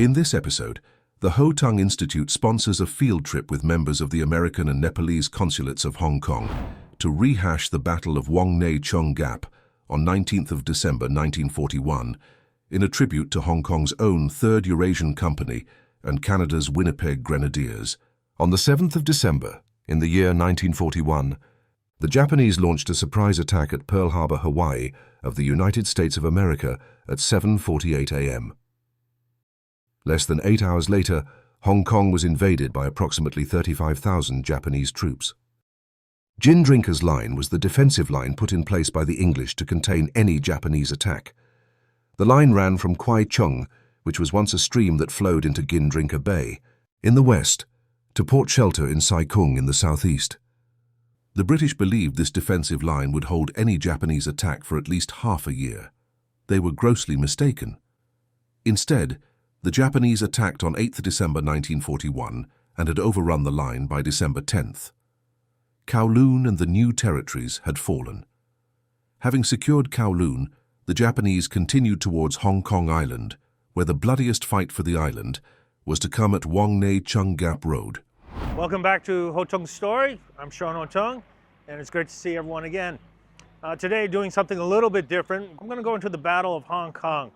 In this episode, the Hotung Institute sponsors a field trip with members of the American and Nepalese Consulates of Hong Kong to rehash the Battle of Wong Nay Chung Gap on 19th of December 1941 in a tribute to Hong Kong's own 3rd Eurasian Company and Canada's Winnipeg Grenadiers. On the 7th of December, in the year 1941, the Japanese launched a surprise attack at Pearl Harbor, Hawaii, of the United States of America at 7:48 a.m. Less than 8 hours later, Hong Kong was invaded by approximately 35,000 Japanese troops. Gin Drinkers Line was the defensive line put in place by the English to contain any Japanese attack. The line ran from Kwai Chung, which was once a stream that flowed into Gin Drinker Bay, in the west, to Port Shelter in Sai Kung in the southeast. The British believed this defensive line would hold any Japanese attack for at least half a year. They were grossly mistaken. Instead, the Japanese attacked on 8th December 1941 and had overrun the line by December 10th. Kowloon and the New Territories had fallen. Having secured Kowloon, the Japanese continued towards Hong Kong Island, where the bloodiest fight for the island was to come at Wong Nay Chung Gap Road. Welcome back to Hotung's Story. I'm Sean Hotung, and it's great to see everyone again. Today, doing something a little bit different. I'm going to go into the Battle of Hong Kong.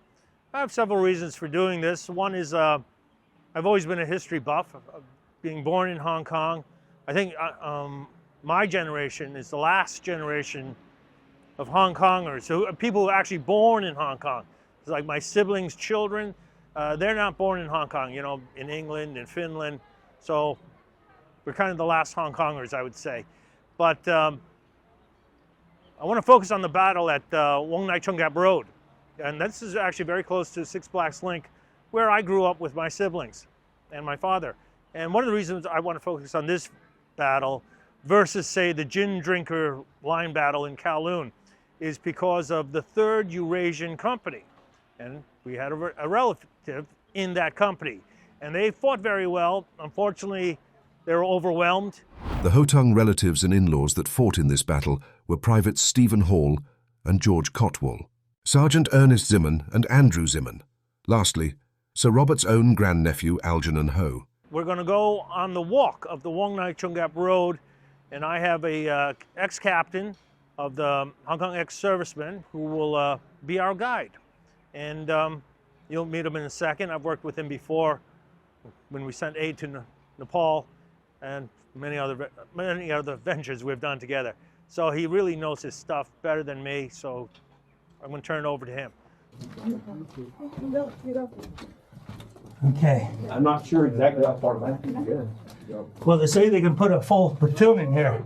I have several reasons for doing this. One is I've always been a history buff, being born in Hong Kong. I think my generation is the last generation of Hong Kongers, so people who are actually born in Hong Kong. It's like my siblings' children, they're not born in Hong Kong, in England and Finland. So we're kind of the last Hong Kongers, I would say. But I want to focus on the battle at Wong Nay Chung Gap Road. And this is actually very close to Six Flags Link, where I grew up with my siblings and my father. And one of the reasons I want to focus on this battle versus, say, the Gin Drinker Line battle in Kowloon is because of the 3rd Eurasian Company. And we had a relative in that company. And they fought very well. Unfortunately, they were overwhelmed. The Hotung relatives and in-laws that fought in this battle were Privates Stephen Hall and George Cotwall, Sergeant Ernest Zimmern and Andrew Zimmern. Lastly, Sir Robert's own grandnephew Algernon Ho. We're going to go on the walk of the Wong Nay Chung Gap Road, and I have a ex-captain of the Hong Kong HKEX-Servicemen who will be our guide. And you'll meet him in a second. I've worked with him before when we sent aid to Nepal and many other ventures we've done together. So he really knows his stuff better than me, so I'm going to turn it over to him. Okay. I'm not sure exactly how far back you can get. Well, they say they can put a full platoon in here.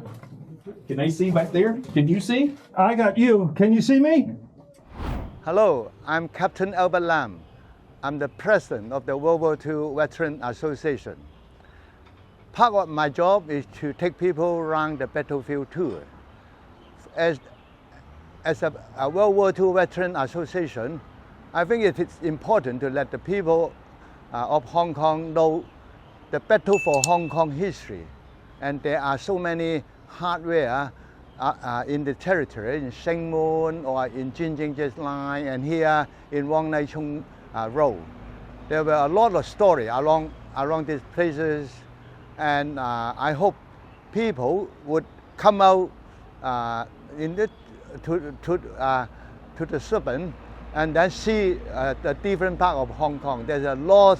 Can they see back there? Can you see? I got you. Can you see me? Hello, I'm Captain Albert Lam. I'm the president of the World War II Veteran Association. Part of my job is to take people around the battlefield tour. As a World War II Veteran Association, I think it is important to let the people of Hong Kong know the battle for Hong Kong history. And there are so many hardware in the territory, in Shing Mun or in Gin Drinkers Line, and here in Wong Nay Chung Road. There were a lot of stories along these places, and I hope people would come out to the suburban and then see the different part of Hong Kong. There's a lot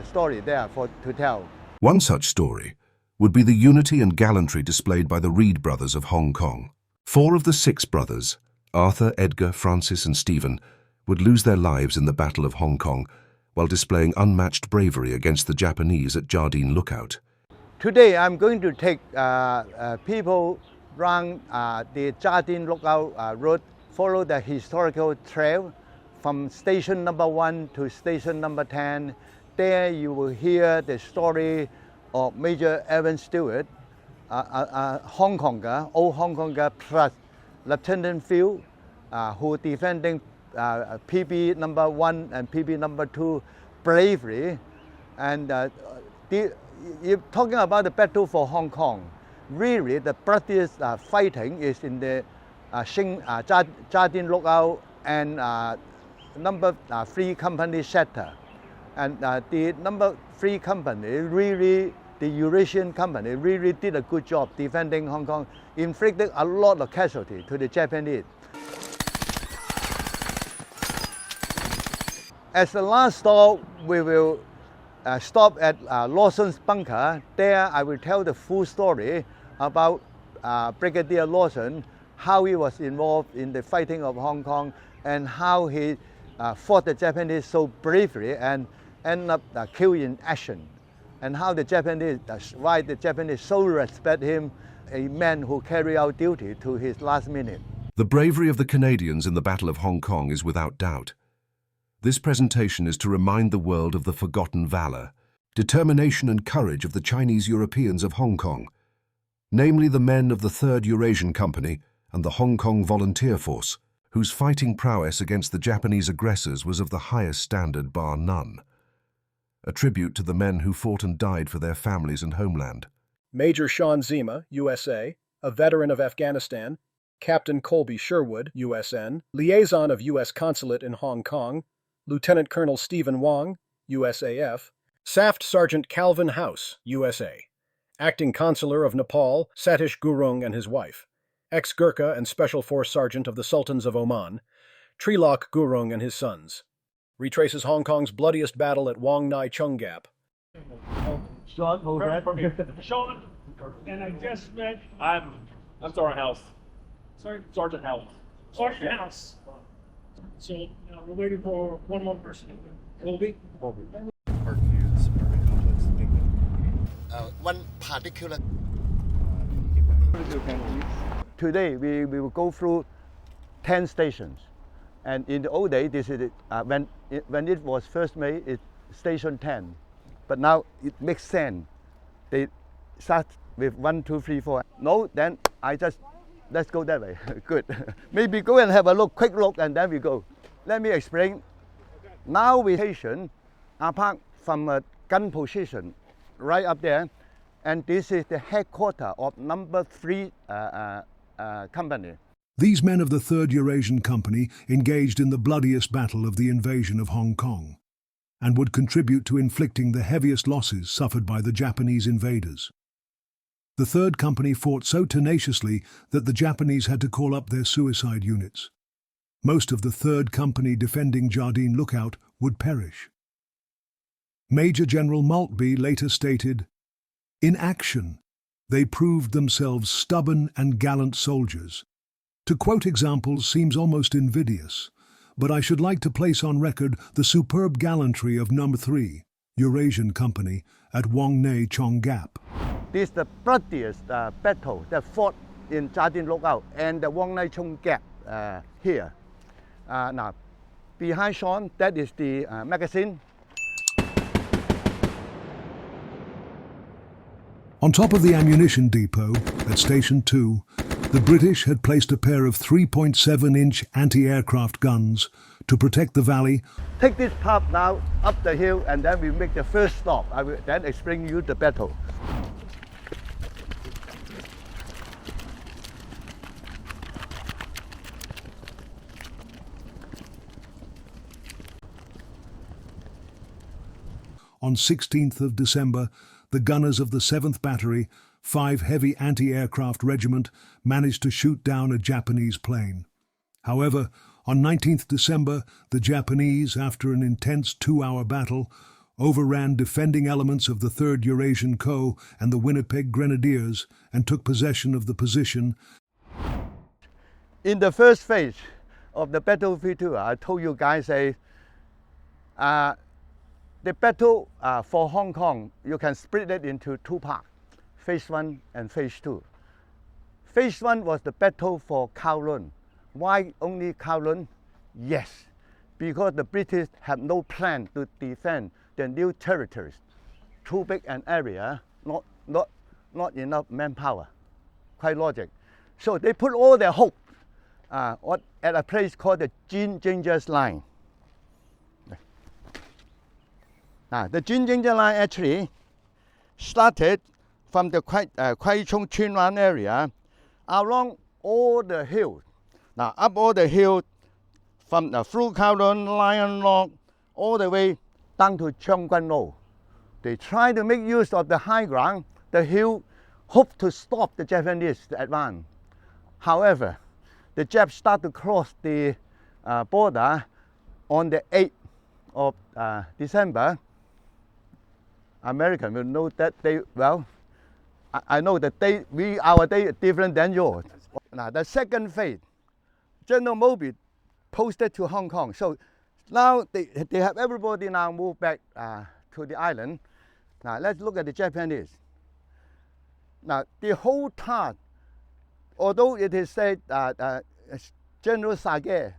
story there to tell. One such story would be the unity and gallantry displayed by the Reed brothers of Hong Kong. 4 of the 6 brothers, Arthur, Edgar, Francis and Stephen, would lose their lives in the Battle of Hong Kong while displaying unmatched bravery against the Japanese at Jardine Lookout. Today I'm going to take people around the Jardine Lookout road, follow the historical trail from station number 1 to station number 10. There you will hear the story of Major Evan Stewart, Hong Konger, old Hong Konger, plus Lieutenant Phil, who defending PB number 1 and PB number 2 bravely. And you're talking about the battle for Hong Kong. Really, the bloodiest fighting is in the Jardine Lookout and number 3 Company sector. And the number 3 company really, the Eurasian company really did a good job defending Hong Kong, inflicted a lot of casualty to the Japanese. As the last stop, we will stop at Lawson's bunker. There I will tell the full story about Brigadier Lawson, how he was involved in the fighting of Hong Kong and how he fought the Japanese so bravely and ended up killed in action, and how the Japanese, why the Japanese so respect him, a man who carried out duty to his last minute. The bravery of the Canadians in the Battle of Hong Kong is without doubt. This presentation is to remind the world of the forgotten valor, determination and courage of the Chinese Europeans of Hong Kong, namely the men of the 3rd Eurasian Company and the Hong Kong Volunteer Force, whose fighting prowess against the Japanese aggressors was of the highest standard bar none. A tribute to the men who fought and died for their families and homeland. Major Sean Zima, USA, a veteran of Afghanistan, Captain Colby Sherwood, USN, liaison of U.S. Consulate in Hong Kong, Lieutenant Colonel Stephen Wong, USAF, Staff Sergeant Calvin House, USA, Acting Consular of Nepal, Satish Gurung and his wife, ex-Gurkha and Special Force Sergeant of the Sultans of Oman, Trilok Gurung and his sons. Retraces Hong Kong's bloodiest battle at Wong Nai Chung Gap. Sean, hold that. Sean, and I just met. I'm Sergeant House. Sorry, Sergeant House. Sergeant House. So we're waiting for one more person. Colby. One particular. Today we will go through 10 stations, and in the old days, this is when it was first made, it's station 10, but now it makes sense. They start with 1, 2, 3, 4. No, then let's go that way. Good. Maybe go and have a quick look, and then we go. Let me explain. Now we station apart from a gun position right up there, and this is the headquarters of number 3 company. These men of the 3rd Eurasian Company engaged in the bloodiest battle of the invasion of Hong Kong, and would contribute to inflicting the heaviest losses suffered by the Japanese invaders. The 3rd Company fought so tenaciously that the Japanese had to call up their suicide units. Most of the 3rd Company defending Jardine lookout would perish. Major General Maltby later stated, "In action, they proved themselves stubborn and gallant soldiers." To quote examples seems almost invidious, but I should like to place on record the superb gallantry of No. 3, Eurasian Company, at Wong Nai Chung Gap. This is the bloodiest battle that fought in Jardine Lookout and the Wong Nai Chung Gap here. Now, behind Sean, that is the magazine. On top of the ammunition depot at Station 2, the British had placed a pair of 3.7-inch anti-aircraft guns to protect the valley. Take this path now up the hill, and then we make the first stop. I will then explain you the battle. On 16th of December, the gunners of the 7th Battery, 5 Heavy Anti-Aircraft Regiment, managed to shoot down a Japanese plane. However, on 19th December, the Japanese, after an intense 2-hour battle, overran defending elements of the 3rd Eurasian Co. and the Winnipeg Grenadiers and took possession of the position. In the first phase of the battlefield tour, I told you guys the battle for Hong Kong, you can split it into 2 parts, Phase 1 and Phase 2. Phase 1 was the battle for Kowloon. Why only Kowloon? Yes, because the British had no plan to defend the new territories. Too big an area, not enough manpower. Quite logic. So they put all their hope at a place called the Jin-Ginger line. The Jin-Ginger line actually started from the Kwai Chung Chin Wan area along all the hills. Now up all the hills from the through Kowloon, Lion Rock, all the way down to Chung Road. They try to make use of the high ground, the hill, hope to stop the Japanese advance. However, the Japs start to cross the border on the 8th of December. American will know that day well. I know that our day is different than yours. Now the second phase, General Moby posted to Hong Kong. So now they have everybody now moved back to the island. Now let's look at the Japanese. Now the whole task, although it is said General Sage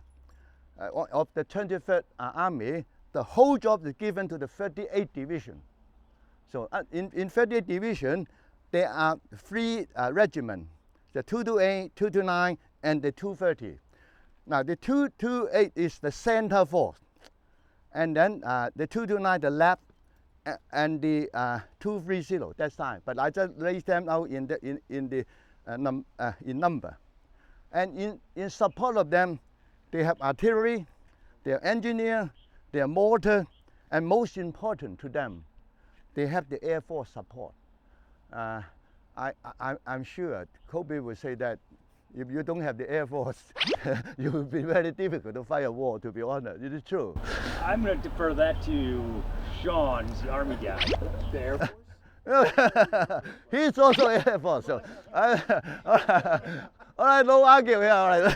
of the 23rd Army, the whole job is given to the 38th Division. So in 38th Division, there are 3 regiments, the 228, 229, and the 230. Now the 228 is the center force, and then the 229 the left, and the 230 that side. But I just raised them out in number. And in support of them, they have artillery, they have engineer, they have mortar, and most important to them, they have the Air Force support. I'm sure Kobe will say that if you don't have the Air Force, it will be very difficult to fight a war, to be honest. It is true. I'm going to defer that to Sean's Army guy. The Air Force? He's also Air Force. So, all right, no argue here. All right.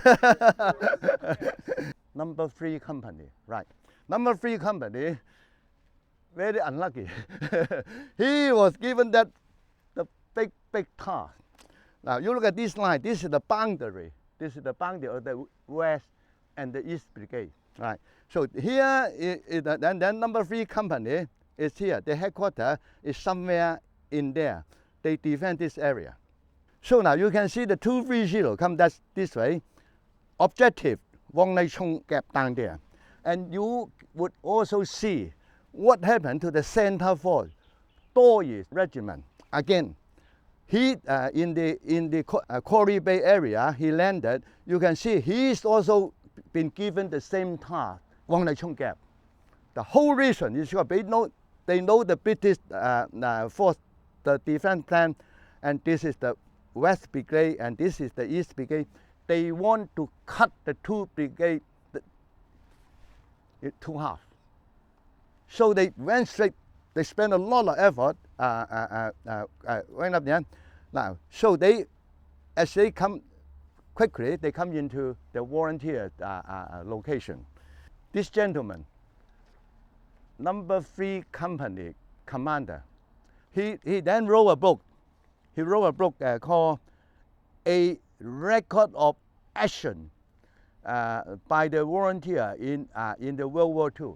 Number 3 company, right? Number 3 company, very unlucky. He was given the big task. Now you look at this line. This is the boundary. This is the boundary of the West and the East Brigade, right? So here, then number 3 company is here. The headquarters is somewhere in there. They defend this area. So now you can see the 230 come this way. Objective, Wong Chung gap down there. And you would also see what happened to the center force, Doyi Regiment. Again, he in the Quarry Bay area, he landed. You can see he's also been given the same task, Wong Chung gap. The whole reason is because they know the British force, the defense plan, and this is the West Brigade and this is the East Brigade. They want to cut the 2 brigades to half. So they went straight. They spent a lot of effort went up there. Now, so as they come quickly, they come into the volunteer location. This gentleman, number 3 company commander, he then wrote a book. He wrote a book called A Record of Action by the volunteer in the World War II.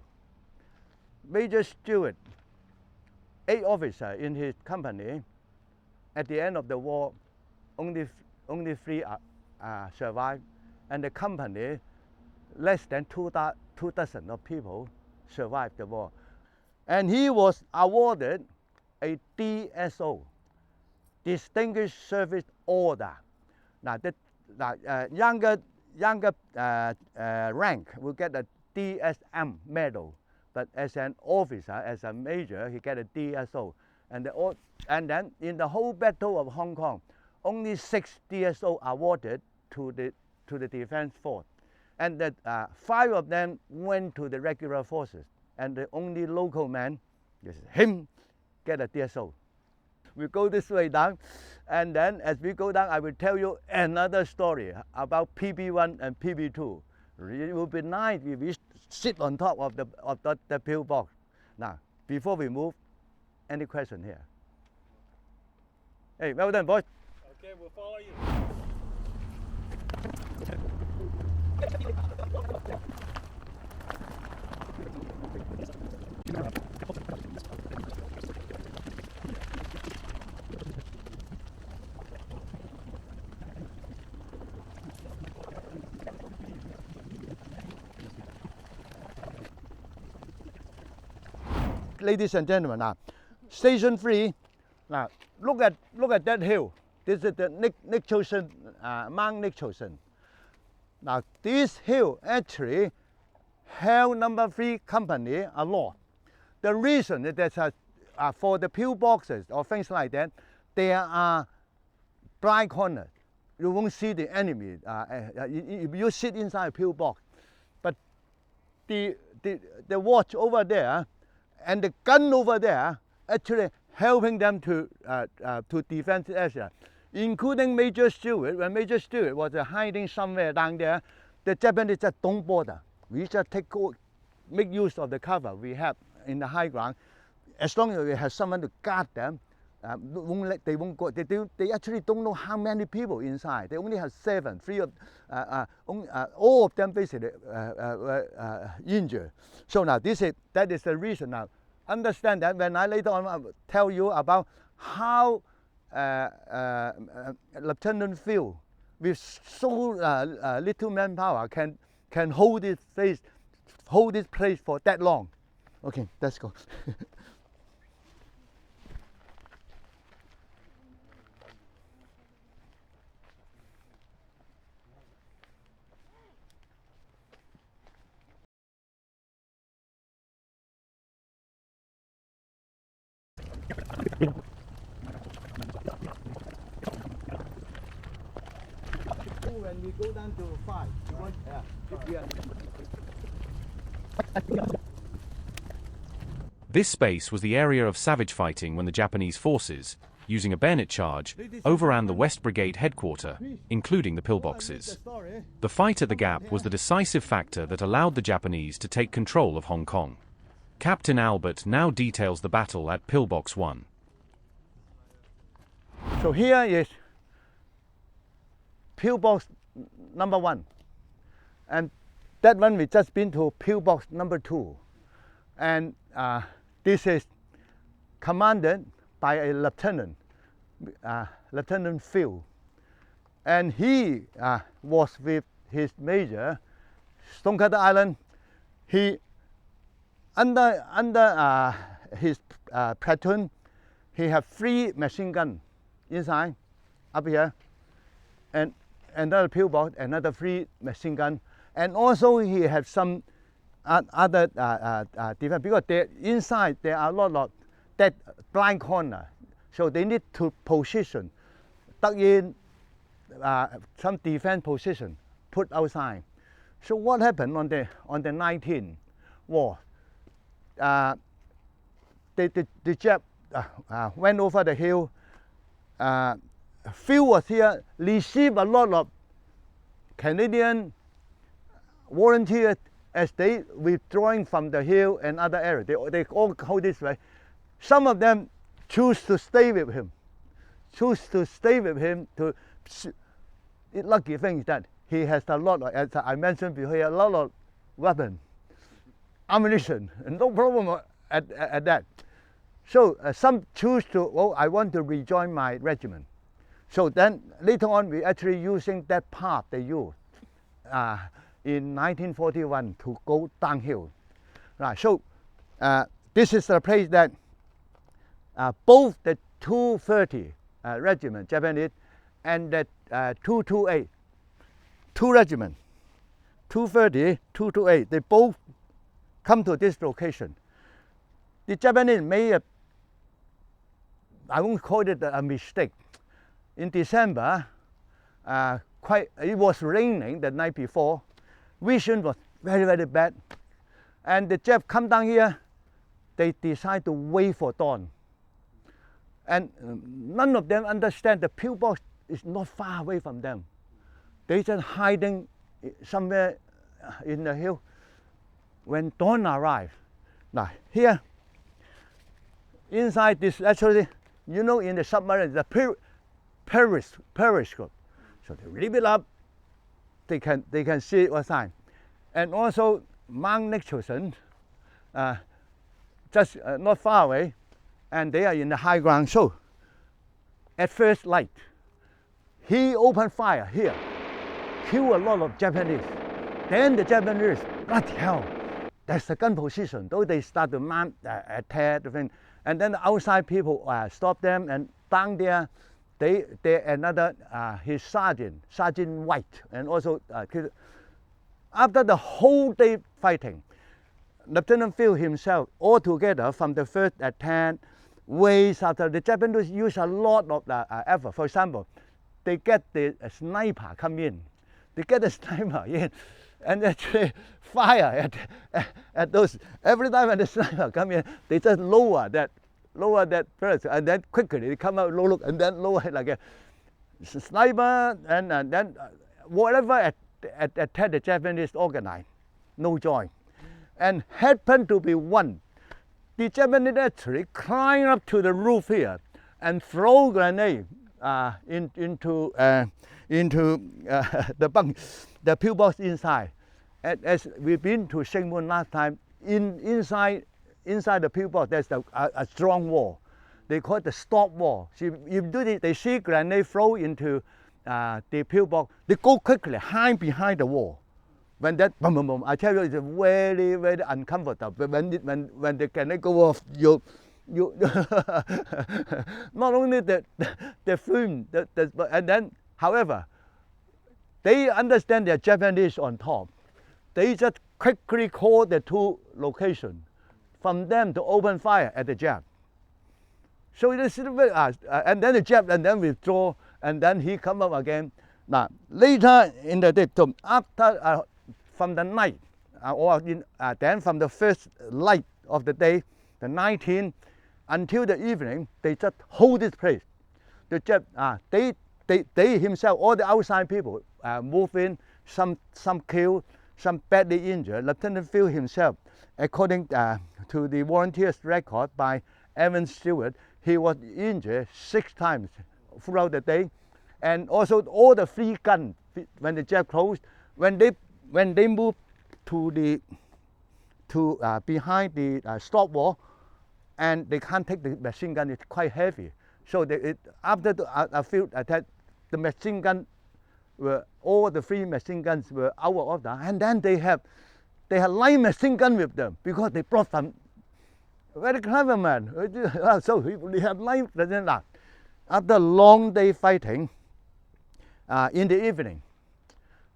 Major Stewart, 8 officers in his company. At the end of the war, only 3 survived, and the company, less than 2 dozen of people survived the war. And he was awarded a DSO, Distinguished Service Order. Now, the younger rank will get a DSM medal, but as an officer, as a major, he get a DSO. And then in the whole Battle of Hong Kong, only 6 DSO awarded to the defense force, and that 5 of them went to the regular forces, and the only local man, him, get a DSO. We go this way down, and then as we go down, I will tell you another story about PB1 and PB2. It would be nice if we sit on top of the pillbox. Now, before we move, any question here? Hey, well done, boys. Okay, we'll follow you. Ladies and gentlemen, now, Station 3. Now, look at that hill. This is the Nicholson, Mount Nicholson. Now, this hill actually held number 3 company a lot. The reason that for the pillboxes or things like that, there are blind corners. You won't see the enemy if you sit inside a pillbox. But the watch over there and the gun over there actually helping them to defend the area, including Major Stewart. When Major Stewart was hiding somewhere down there, the Japanese just don't bother. We just make use of the cover we have in the high ground. As long as we have someone to guard them, they won't go. They actually don't know how many people inside. They only have 7. 3 of all of them basically were injured. So now that is the reason. Now understand that when I later on will tell you about how Lieutenant Phil, with so little manpower, can hold this place for that long. Okay, let's go. When we go down to 5, This space was the area of savage fighting when the Japanese forces, using a bayonet charge, overran the West Brigade headquarters, including the pillboxes. The fight at the Gap was the decisive factor that allowed the Japanese to take control of Hong Kong. Captain Albert now details the battle at Pillbox 1. So here is pillbox number 1, and that one we just been to pillbox number 2, and this is commanded by a lieutenant, Lieutenant Phil, and he was with his major, Stonecutter Island. He under his platoon, he have 3 machine guns inside up here, and another pillbox, another 3 machine gun, and also he had some other defense, because inside there are a lot of that blind corner, so they need to position, tuck in some defense position, put outside. So what happened on the 19th war? The Jap went over the hill. Phil was here, received a lot of Canadian volunteers as they withdrawing from the hill and other areas. They all go this way. Some of them choose to stay with him. Lucky thing is that he has a lot of, as I mentioned before, a lot of weapons, ammunition, and no problem at that. So some choose to, well, I want to rejoin my regiment. So then later on, we actually using that path they used in 1941 to go downhill. Right. So this is the place that both the 230 regiment Japanese and the 228, 2 regiments, 230, 228, they both come to this location. The Japanese made I won't call it a mistake. In December, it was raining the night before. Vision was very, very bad. And the Japs come down here, they decide to wait for dawn. And none of them understand the pillbox is not far away from them. They just hiding somewhere in the hill. When dawn arrived, now here, inside this, actually, you know, in the submarine, the periscope. So they rip it up, they can see what's on. And also Mount Nicholson, just not far away, and they are in the high ground. So at first light, he opened fire here, killed a lot of Japanese. Then the Japanese, bloody hell, that's the gun position. Though they start to mount attack, and then the outside people stop them, and down there, they another his Sergeant White, and also after the whole day fighting, Lieutenant Phil himself, altogether from the first attack, ways after the Japanese use a lot of effort. For example, they get the sniper come in. They get the sniper in and actually fire at those. Every time when the sniper come in, they just lower that person, and then quickly they come out, look, and then lower it like a sniper, and then whatever attack the Japanese organize, no joy. And happened to be one. The Japanese actually climb up to the roof here and throw grenade into the pillbox inside. As we've been to Shingmun last time, inside the pillbox there's a strong wall. They call it the stop wall. So they see grenade throw into the pillbox, they go quickly, hide behind the wall. When that boom, boom, boom, I tell you, it's very, very uncomfortable. When the grenade go off, you not only the film, and then, however, they understand they're Japanese on top. They just quickly call the two locations from them to open fire at the Jap. So it is, and then the Jap, and then withdraw, and then he come up again. Now later in the day, after from the night, then from the first light of the day, the 19th, until the evening, they just hold this place. The Jap, they himself, all the outside people, move in. Some killed, some badly injured. Lieutenant Phil himself, according to the volunteers' record by Evan Stewart, he was injured 6 times throughout the day, and also all the free guns when the Jap closed, when they moved to behind the stop wall, and they can't take the machine gun. It's quite heavy, so after a few attacks, the machine gun all the free machine guns were out of order, and then they have light machine gun with them because they brought some very clever man. So they have light. After a long day fighting, in the evening,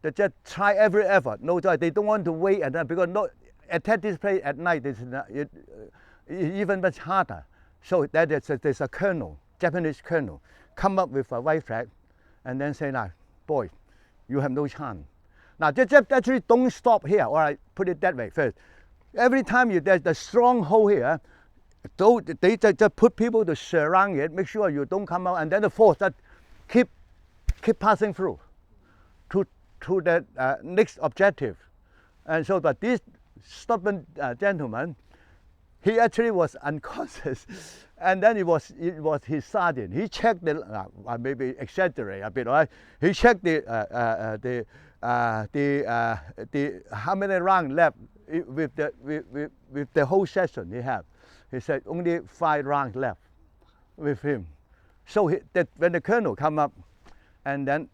they just try every effort. No choice. They don't want to wait at night because attack this place at night is even much harder. So there's a colonel, Japanese colonel, come up with a white flag, and then say, "Now, boy, you have no chance." Now, the Japs actually don't stop here. All right, put it that way first. Every time there's the stronghold here, they just put people to surround it, make sure you don't come out, and then the force that keep passing through to the next objective. And so, but this stubborn gentleman, he actually was unconscious, and then it was his sergeant. He checked I maybe exaggerate a bit, right? He checked the how many rounds left with the whole session he had. He said only 5 rounds left with him. So when the colonel come up, and then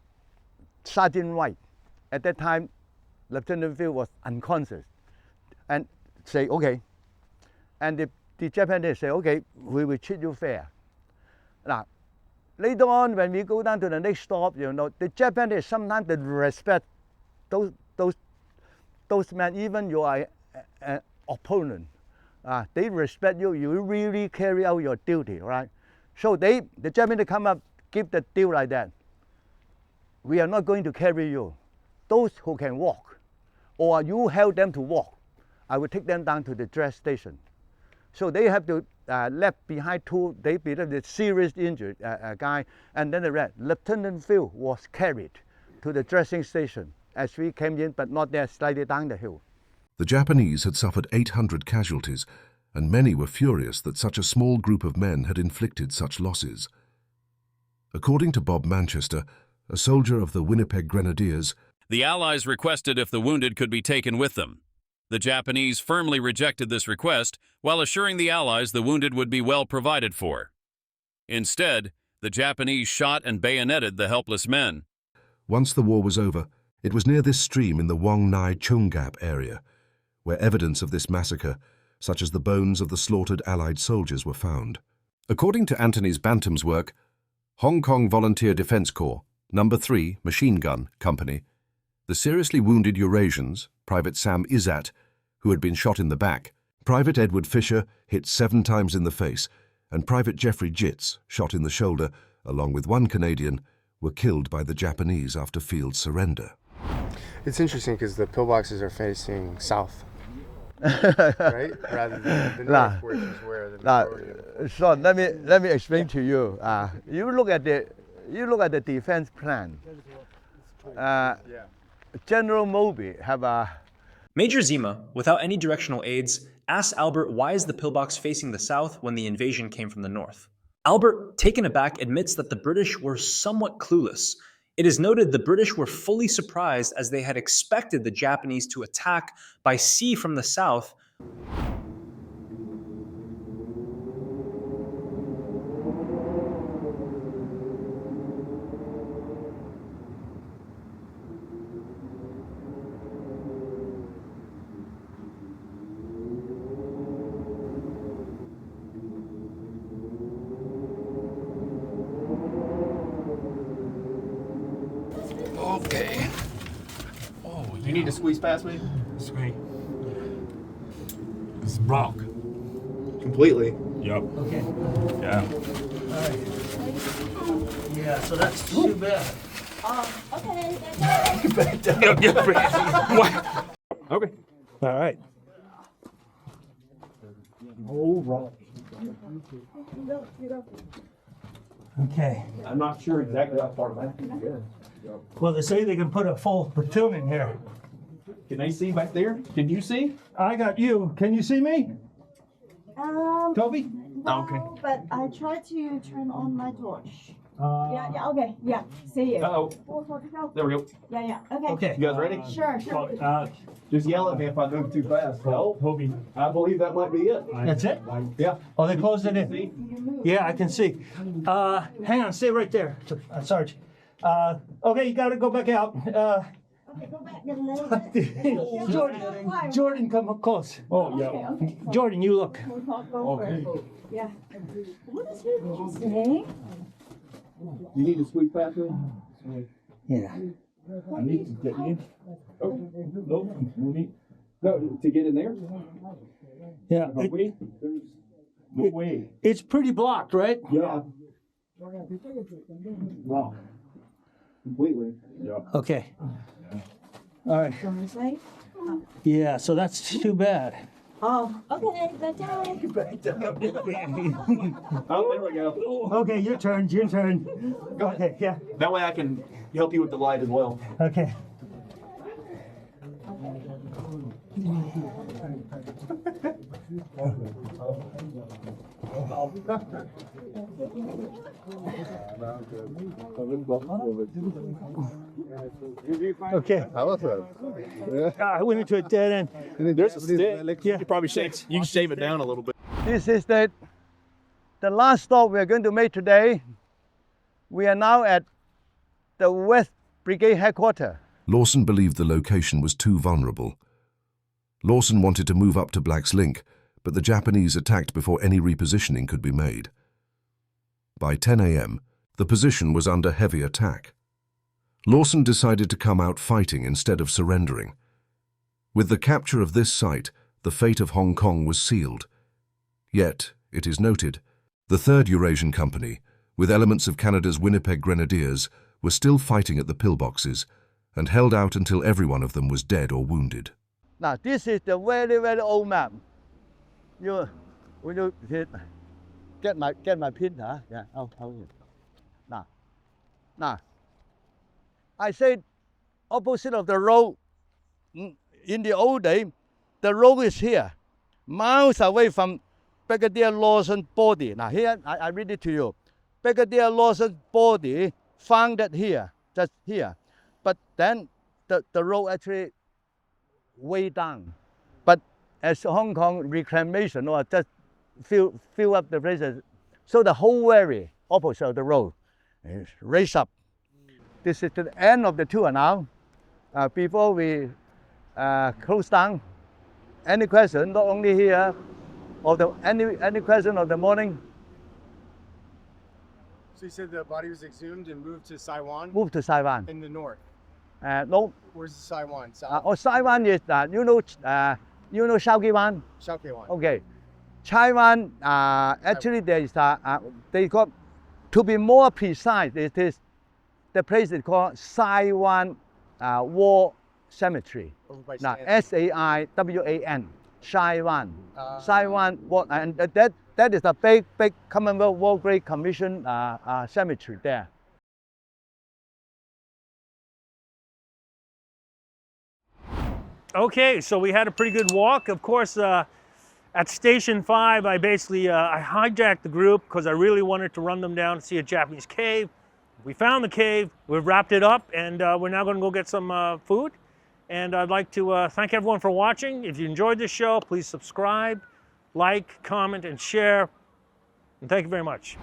Sergeant White, at that time, Lieutenant Phil was unconscious, and say okay, and the Japanese say okay, we will treat you fair. Now, later on when we go down to the next stop, the Japanese sometimes they respect those men, even you are an opponent. They respect you. You really carry out your duty, right? So the Japanese come up, give the deal like that. We are not going to carry you. Those who can walk, or you help them to walk, I will take them down to the dress station. So they have to left behind 2. They believe the serious injured guy, and then the rest. Lieutenant Phil was carried to the dressing station as we came in, but not there, slightly down the hill. The Japanese had suffered 800 casualties, and many were furious that such a small group of men had inflicted such losses. According to Bob Manchester, a soldier of the Winnipeg Grenadiers, the Allies requested if the wounded could be taken with them. The Japanese firmly rejected this request while assuring the Allies the wounded would be well provided for. Instead, the Japanese shot and bayoneted the helpless men. Once the war was over, it was near this stream in the Wong Chung Gap area, where evidence of this massacre, such as the bones of the slaughtered Allied soldiers, were found. According to Anthony Bantam's work, Hong Kong Volunteer Defense Corps, No. 3 Machine Gun Company, the seriously wounded Eurasians, Private Sam Izzat, who had been shot in the back. Private Edward Fisher, hit 7 times in the face, and Private Jeffrey Jitz, shot in the shoulder, along with 1 Canadian, were killed by the Japanese after field surrender. It's interesting because the pillboxes are facing south, right? Rather than the north, which is where the majority of... Sean, let me explain to you. You look at the defense plan. General Moby have a... Major Zima, without any directional aids, asked Albert why is the pillbox facing the south when the invasion came from the north. Albert, taken aback, admits that the British were somewhat clueless. It is noted the British were fully surprised as they had expected the Japanese to attack by sea from the south. Okay. Oh, you need to squeeze past me? Sweet. It's blocked. Completely? Yep. Okay. Yeah. Alright. Yeah, so that's too bad. Okay. Back down. Okay. All right. All right. Okay. I'm not sure exactly how far back. Well, they say they can put a full platoon in here. Can they see back there? Can you see? I got you. Can you see me, Toby? No, Okay. but I tried to turn on my torch. Uh, Yeah, okay, yeah, see you. Uh-oh. Go. There we go. Yeah, okay. Okay. You guys ready? Sure. Just yell at me if I move too fast. Oh, Toby. I believe that might be it. That's it? Yeah. Oh, they closed it in. You move. Yeah, I can see. Hang on, stay right there, Sarge. Okay, you got to go back out. Okay, go back a little bit. Jordan, come close. Oh, yeah. Okay. Jordan, you look. We'll talk over. Yeah. What is he saying? You need to squeeze past me? Yeah. I need to get in. Oh, no, no need. No, to get in there? Yeah. No way. There's no way. It's pretty blocked, right? Yeah. Wow. Completely. Yeah. Okay. All right. What is he? Yeah, so that's too bad. Oh, okay, that's all right. Oh, there we go. Okay, your turn. Okay, yeah. That way I can help you with the light as well. Okay. Okay. How was that? I went into a dead end. There's a stick. Yeah. You probably you can shave it down a little bit. This is the last stop we are going to make today. We are now at the West Brigade headquarters. Lawson believed the location was too vulnerable. Lawson wanted to move up to Black's Link, but the Japanese attacked before any repositioning could be made. By 10 a.m., the position was under heavy attack. Lawson decided to come out fighting instead of surrendering. With the capture of this site, the fate of Hong Kong was sealed. Yet, it is noted, the 3rd Eurasian Company, with elements of Canada's Winnipeg Grenadiers, were still fighting at the pillboxes and held out until every one of them was dead or wounded. Now, this is the very, very old map. Will you get my pin, huh? Yeah, Now, I said opposite of the road, in the old day, the road is here, miles away from Brigadier Lawson's body. Now here, I read it to you. Brigadier Lawson's body found it here, just here. But then the road actually way down. But as Hong Kong reclamation or just fill up the places, so the whole area opposite of the road is raised up. This is the end of the tour now. Before we close down, any question, not only here, or any question of the morning? So you said the body was exhumed and moved to Saiwan? Moved to Saiwan. In the north? No. Where's Saiwan? South? Saiwan is, You know Shaoqiwan? Shaoqiwan. Okay. Taiwan, actually there is they got, to be more precise, it is, the place is called Saiwan War Cemetery. Now, S-A-I-W-A-N, Saiwan. Saiwan War, and that is a big Commonwealth War Grade Commission cemetery there. Okay, so we had a pretty good walk. Of course, at Station 5, I basically I hijacked the group because I really wanted to run them down to see a Japanese cave. We found the cave, we've wrapped it up, and we're now going to go get some food. And I'd like to thank everyone for watching. If you enjoyed this show, please subscribe, like, comment, and share. And thank you very much.